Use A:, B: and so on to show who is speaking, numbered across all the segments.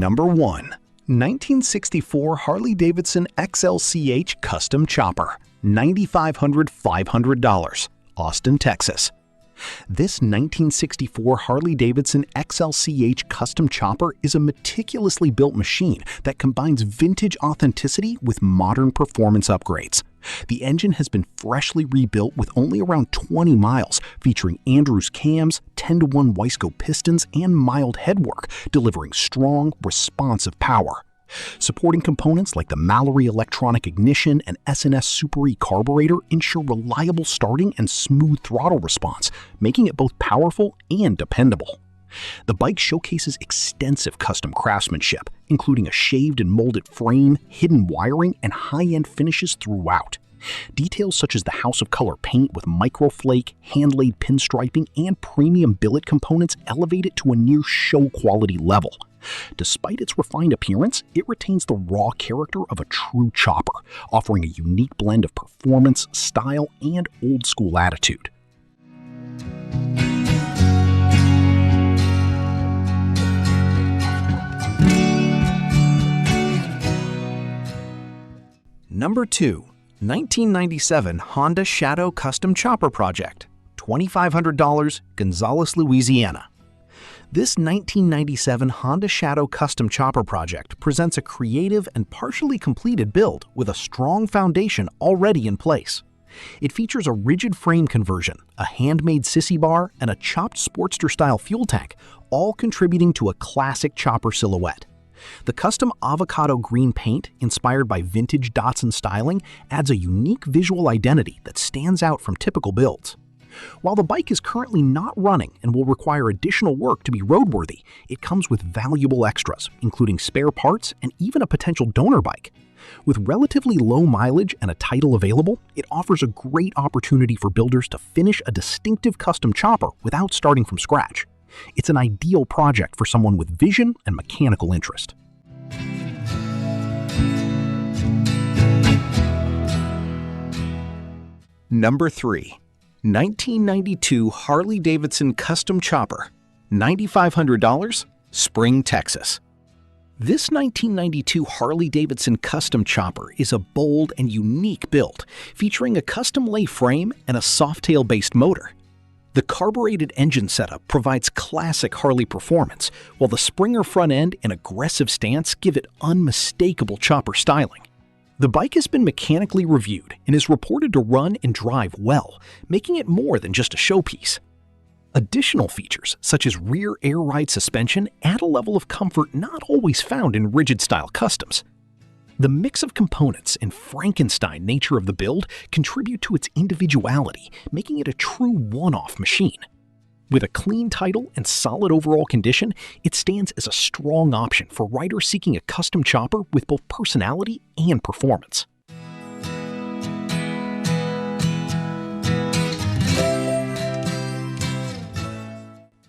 A: Number 1. 1964 Harley-Davidson XLCH Custom Chopper, $9,500, Austin, Texas. This 1964 Harley-Davidson XLCH Custom Chopper is a meticulously built machine that combines vintage authenticity with modern performance upgrades. The engine has been freshly rebuilt with only around 20 miles, featuring Andrews cams, 10-to-1 Wiseco pistons, and mild headwork, delivering strong, responsive power. Supporting components like the Mallory electronic ignition and S&S Super E carburetor ensure reliable starting and smooth throttle response, making it both powerful and dependable. The bike showcases extensive custom craftsmanship, including a shaved and molded frame, hidden wiring, and high-end finishes throughout. Details such as the House of Color paint with microflake, hand-laid pinstriping, and premium billet components elevate it to a near show-quality level. Despite its refined appearance, it retains the raw character of a true chopper, offering a unique blend of performance, style, and old-school attitude.
B: Number 2. 1997 Honda Shadow Custom Chopper Project, $2,500, Gonzales, Louisiana. This 1997 Honda Shadow Custom Chopper Project presents a creative and partially completed build with a strong foundation already in place. It features a rigid frame conversion, a handmade sissy bar, and a chopped Sportster-style fuel tank, all contributing to a classic chopper silhouette. The custom avocado green paint, inspired by vintage Datsun styling, adds a unique visual identity that stands out from typical builds. While the bike is currently not running and will require additional work to be roadworthy, it comes with valuable extras, including spare parts and even a potential donor bike. With relatively low mileage and a title available, it offers a great opportunity for builders to finish a distinctive custom chopper without starting from scratch. It's an ideal project for someone with vision and mechanical interest.
A: Number 3. 1992 Harley-Davidson Custom Chopper, $9,500, Spring, Texas. This 1992 Harley-Davidson Custom Chopper is a bold and unique build, featuring a custom lay frame and a Softail-based motor. The carbureted engine setup provides classic Harley performance, while the Springer front end and aggressive stance give it unmistakable chopper styling. The bike has been mechanically reviewed and is reported to run and drive well, making it more than just a showpiece. Additional features, such as rear air ride suspension, add a level of comfort not always found in rigid-style customs. The mix of components and Frankenstein nature of the build contribute to its individuality, making it a true one-off machine. With a clean title and solid overall condition, it stands as a strong option for riders seeking a custom chopper with both personality and performance.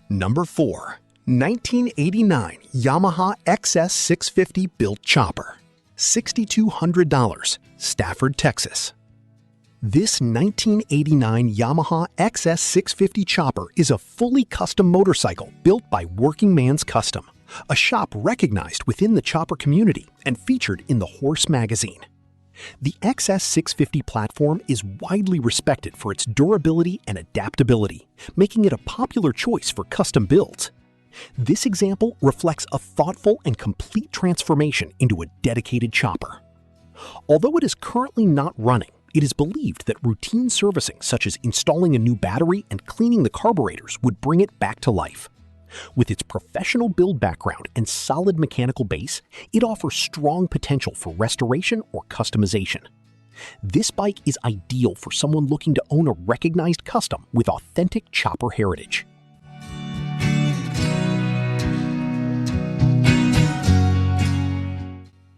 C: Number 4. 1989 Yamaha XS650 built chopper, $6,200, Stafford, Texas. This 1989 Yamaha XS650 chopper is a fully custom motorcycle built by Working Man's Custom, a shop recognized within the chopper community and featured in the Horse magazine. The XS650 platform is widely respected for its durability and adaptability, making it a popular choice for custom builds. This example reflects a thoughtful and complete transformation into a dedicated chopper. Although it is currently not running, it is believed that routine servicing such as installing a new battery and cleaning the carburetors would bring it back to life. With its professional build background and solid mechanical base, it offers strong potential for restoration or customization. This bike is ideal for someone looking to own a recognized custom with authentic chopper heritage.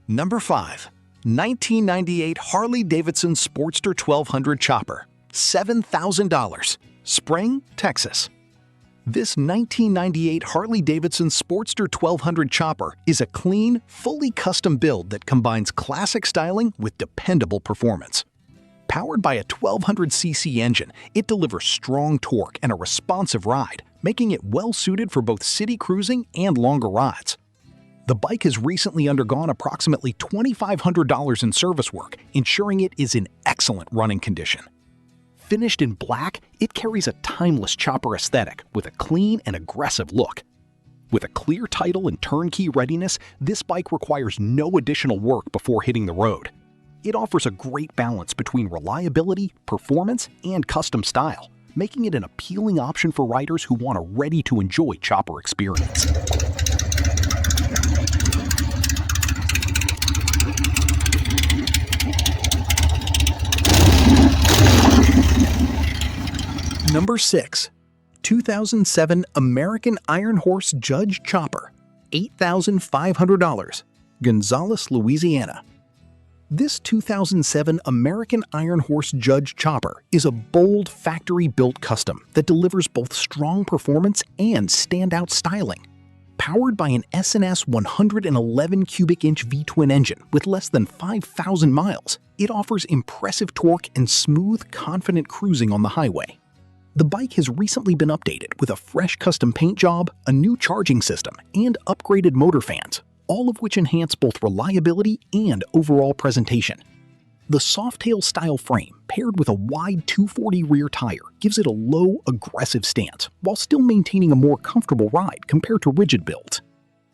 A: Number 5. 1998 Harley-Davidson Sportster 1200 Chopper, $7,000, Spring, Texas. This 1998 Harley-Davidson Sportster 1200 Chopper is a clean, fully custom build that combines classic styling with dependable performance. Powered by a 1200cc engine, it delivers strong torque and a responsive ride, making it well-suited for both city cruising and longer rides. The bike has recently undergone approximately $2,500 in service work, ensuring it is in excellent running condition. Finished in black, it carries a timeless chopper aesthetic with a clean and aggressive look. With a clear title and turnkey readiness, this bike requires no additional work before hitting the road. It offers a great balance between reliability, performance, and custom style, making it an appealing option for riders who want a ready-to-enjoy chopper experience.
B: Number 6. 2007 American IronHorse Judge Chopper, $8,500, Gonzales, Louisiana. This 2007 American IronHorse Judge Chopper is a bold factory-built custom that delivers both strong performance and standout styling. Powered by an S&S 111 cubic inch V-twin engine with less than 5,000 miles, it offers impressive torque and smooth, confident cruising on the highway. The bike has recently been updated with a fresh custom paint job, a new charging system, and upgraded motor fans, all of which enhance both reliability and overall presentation. The Softail style frame, paired with a wide 240 rear tire, gives it a low, aggressive stance, while still maintaining a more comfortable ride compared to rigid builds.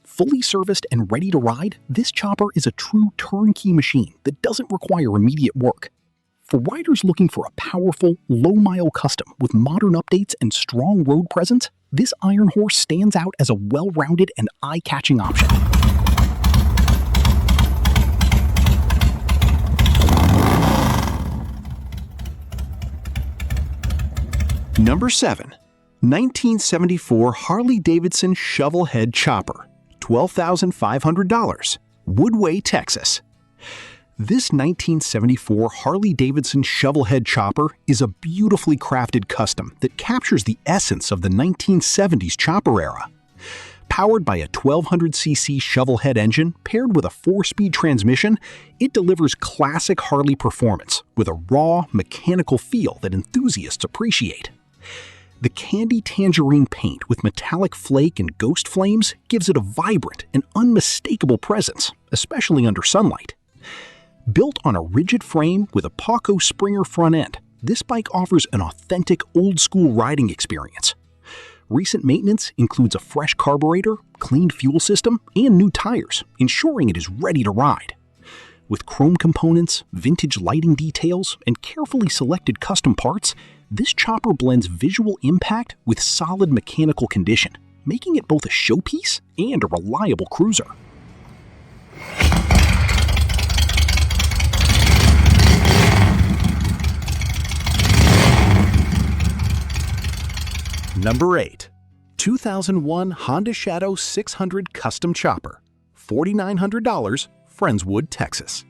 B: Fully serviced and ready to ride, this chopper is a true turnkey machine that doesn't require immediate work. For riders looking for a powerful, low-mile custom with modern updates and strong road presence, this IronHorse stands out as a well-rounded and eye-catching option.
A: Number 7. 1974 Harley-Davidson Shovelhead Chopper, $12,500, Woodway, Texas. This 1974 Harley-Davidson Shovelhead Chopper is a beautifully crafted custom that captures the essence of the 1970s chopper era. Powered by a 1200cc Shovelhead engine paired with a 4-speed transmission, it delivers classic Harley performance with a raw, mechanical feel that enthusiasts appreciate. The candy tangerine paint with metallic flake and ghost flames gives it a vibrant and unmistakable presence, especially under sunlight. Built on a rigid frame with a Paco Springer front end, this bike offers an authentic old-school riding experience. Recent maintenance includes a fresh carburetor, cleaned fuel system, and new tires, ensuring it is ready to ride. With chrome components, vintage lighting details, and carefully selected custom parts, this chopper blends visual impact with solid mechanical condition, making it both a showpiece and a reliable cruiser.
B: Number 8. 2001 Honda Shadow 600 Custom Chopper, $4,900, Friendswood, Texas.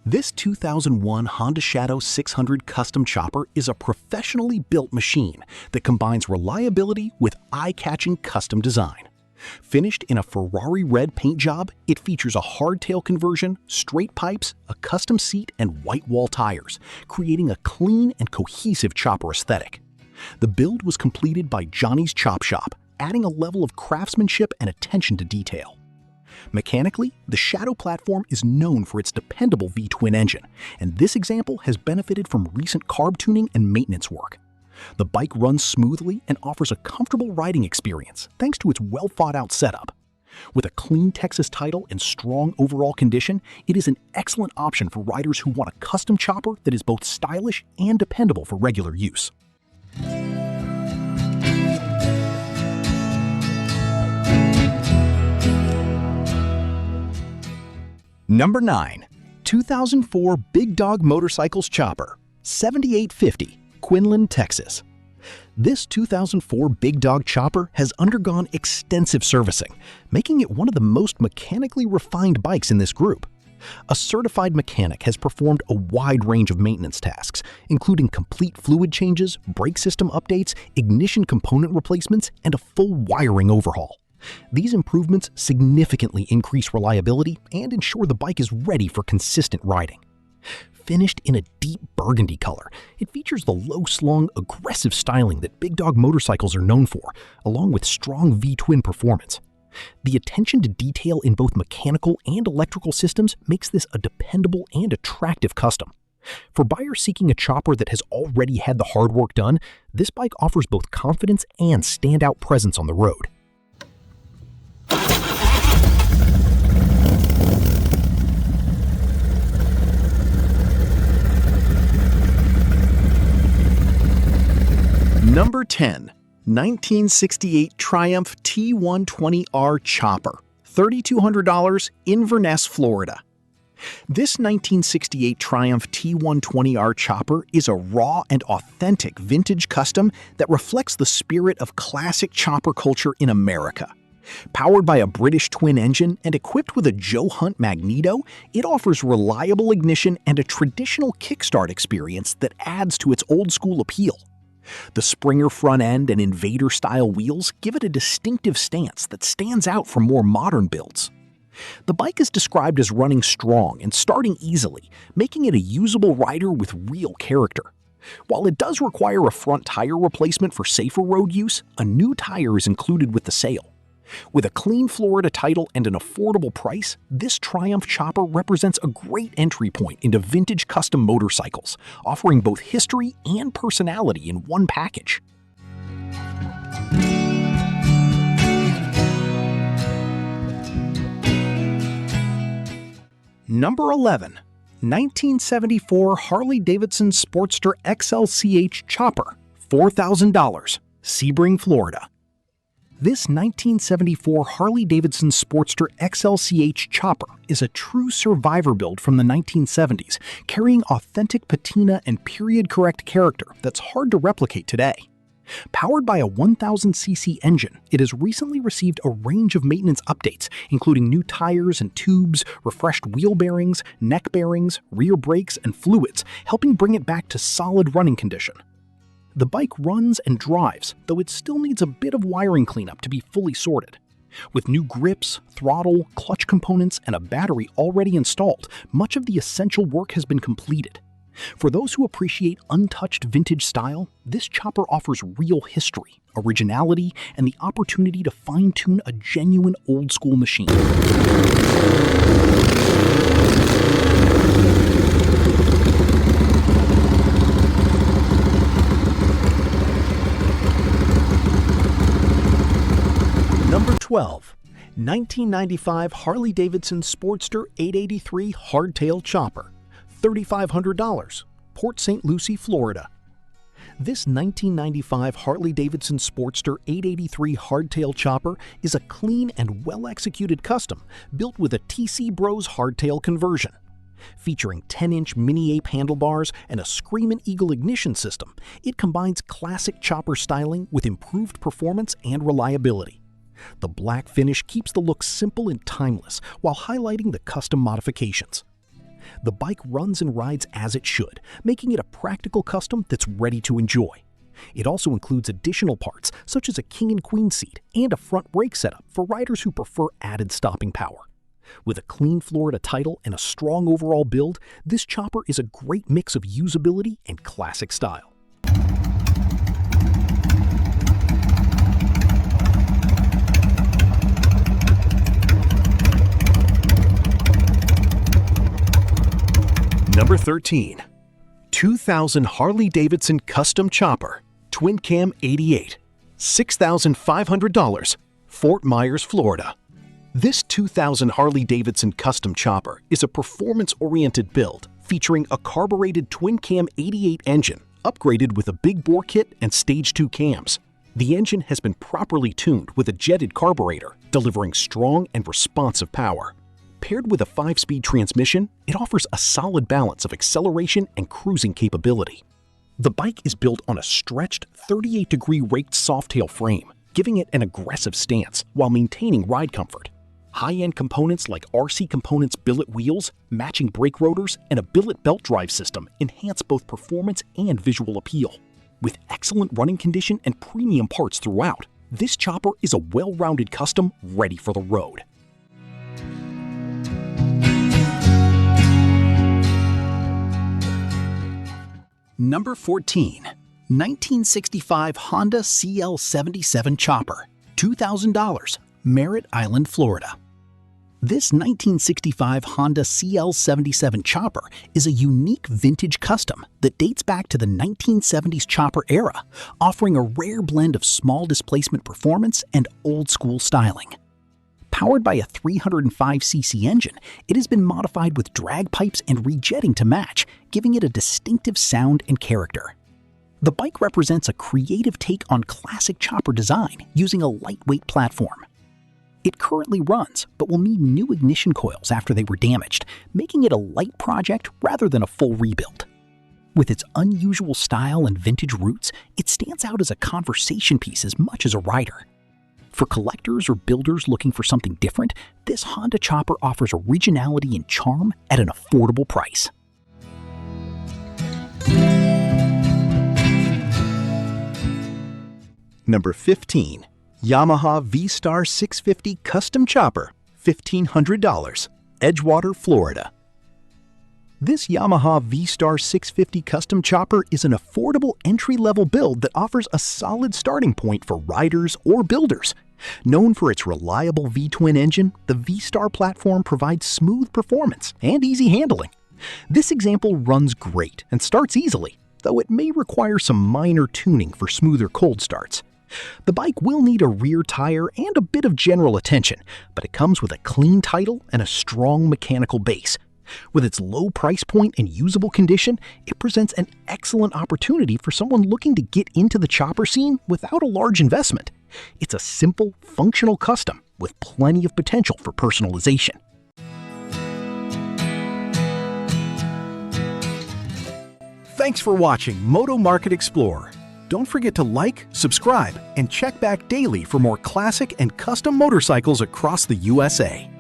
B: This 2001 Honda Shadow 600 Custom Chopper is a professionally built machine that combines reliability with eye-catching custom design. Finished in a Ferrari red paint job, it features a hardtail conversion, straight pipes, a custom seat, and white wall tires, creating a clean and cohesive chopper aesthetic. The build was completed by Johnny's Chop Shop, adding a level of craftsmanship and attention to detail. Mechanically, the Shadow platform is known for its dependable V-twin engine, and this example has benefited from recent carb tuning and maintenance work. The bike runs smoothly and offers a comfortable riding experience thanks to its well-thought-out setup. With a clean Texas title and strong overall condition, it is an excellent option for riders who want a custom chopper that is both stylish and dependable for regular use.
A: Number 9. 2004 Big Dog Motorcycles Chopper, $7,850, Quinlan, Texas. This 2004 Big Dog Chopper has undergone extensive servicing, making it one of the most mechanically refined bikes in this group. A certified mechanic has performed a wide range of maintenance tasks, including complete fluid changes, brake system updates, ignition component replacements, and a full wiring overhaul. These improvements significantly increase reliability and ensure the bike is ready for consistent riding. Finished in a deep burgundy color, it features the low-slung, aggressive styling that Big Dog motorcycles are known for, along with strong V-twin performance.
B: The attention to detail in both mechanical and electrical systems makes this a dependable and attractive custom. For buyers seeking a chopper that has already had the hard work done, this bike offers both confidence and standout presence on the road.
A: Number 10. 1968 Triumph T120R Chopper, $3,200, Inverness, Florida. This 1968 Triumph T120R Chopper is a raw and authentic vintage custom that reflects the spirit of classic chopper culture in America. Powered by a British twin engine and equipped with a Joe Hunt magneto, it offers reliable ignition and a traditional kickstart experience that adds to its old-school appeal. The Springer front end and Invader-style wheels give it a distinctive stance that stands out from more modern builds. The bike is described as running strong and starting easily, making it a usable rider with real character. While it does require a front tire replacement for safer road use, a new tire is included with the sale. With a clean Florida title and an affordable price, this Triumph chopper represents a great entry point into vintage custom motorcycles, offering both history and personality in one package.
B: Number 11. 1974 Harley-Davidson Sportster XLCH Chopper, $4,000, Sebring, Florida. This 1974 Harley-Davidson Sportster XLCH Chopper is a true survivor build from the 1970s, carrying authentic patina and period-correct character that's hard to replicate today. Powered by a 1000cc engine, it has recently received a range of maintenance updates, including new tires and tubes, refreshed wheel bearings, neck bearings, rear brakes, and fluids, helping bring it back to solid running condition. The bike runs and drives, though it still needs a bit of wiring cleanup to be fully sorted. With new grips, throttle, clutch components, and a battery already installed, much of the essential work has been completed. For those who appreciate untouched vintage style, this chopper offers real history, originality, and the opportunity to fine-tune a genuine old-school machine.
A: Number 12. 1995 Harley-Davidson Sportster 883 Hardtail Chopper, $3,500, Port St. Lucie, Florida. This 1995 Harley-Davidson Sportster 883 Hardtail Chopper is a clean and well-executed custom built with a TC Bros hardtail conversion. Featuring 10-inch mini-ape handlebars and a Screamin' Eagle ignition system, it combines classic chopper styling with improved performance and reliability. The black finish keeps the look simple and timeless while highlighting the custom modifications. The bike runs and rides as it should, making it a practical custom that's ready to enjoy. It also includes additional parts such as a king and queen seat and a front brake setup for riders who prefer added stopping power. With a clean Florida title and a strong overall build, this chopper is a great mix of usability and classic style. Number 13. 2000 Harley-Davidson Custom Chopper, Twin Cam 88, $6,500, Fort Myers, Florida. This 2000 Harley-Davidson Custom Chopper is a performance-oriented build featuring a carbureted Twin Cam 88 engine upgraded with a big bore kit and Stage 2 cams. The engine has been properly tuned with a jetted carburetor, delivering strong and responsive power. Paired with a 5-speed transmission, it offers a solid balance of acceleration and cruising capability. The bike is built on a stretched 38-degree raked softtail frame, giving it an aggressive stance while maintaining ride comfort. High-end components like RC Components billet wheels, matching brake rotors, and a billet belt drive system enhance both performance and visual appeal. With excellent running condition and premium parts throughout, this chopper is a well-rounded custom ready for the road. Number 14. 1965 Honda CL77 Chopper, $2,000, Merritt Island, Florida. This 1965 Honda CL77 chopper is a unique vintage custom that dates back to the 1970s chopper era, offering a rare blend of small displacement performance and old-school styling. Powered by a 305cc engine, it has been modified with drag pipes and rejetting to match, giving it a distinctive sound and character. The bike represents a creative take on classic chopper design using a lightweight platform. It currently runs, but will need new ignition coils after they were damaged, making it a light project rather than a full rebuild. With its unusual style and vintage roots, it stands out as a conversation piece as much as a rider. For collectors or builders looking for something different, this Honda chopper offers originality and charm at an affordable price.
B: Number 15. Yamaha V-Star 650 Custom Chopper, $1,500, Edgewater, Florida. This Yamaha V-Star 650 Custom Chopper is an affordable entry-level build that offers a solid starting point for riders or builders. Known for its reliable V-twin engine, the V-Star platform provides smooth performance and easy handling. This example runs great and starts easily, though it may require some minor tuning for smoother cold starts. The bike will need a rear tire and a bit of general attention, but it comes with a clean title and a strong mechanical base. With its low price point and usable condition, it presents an excellent opportunity for someone looking to get into the chopper scene without a large investment. It's a simple, functional custom with plenty of potential for personalization. Thanks for watching Moto Market Explorer. Don't forget to like, subscribe, and check back daily for more classic and custom motorcycles across the USA.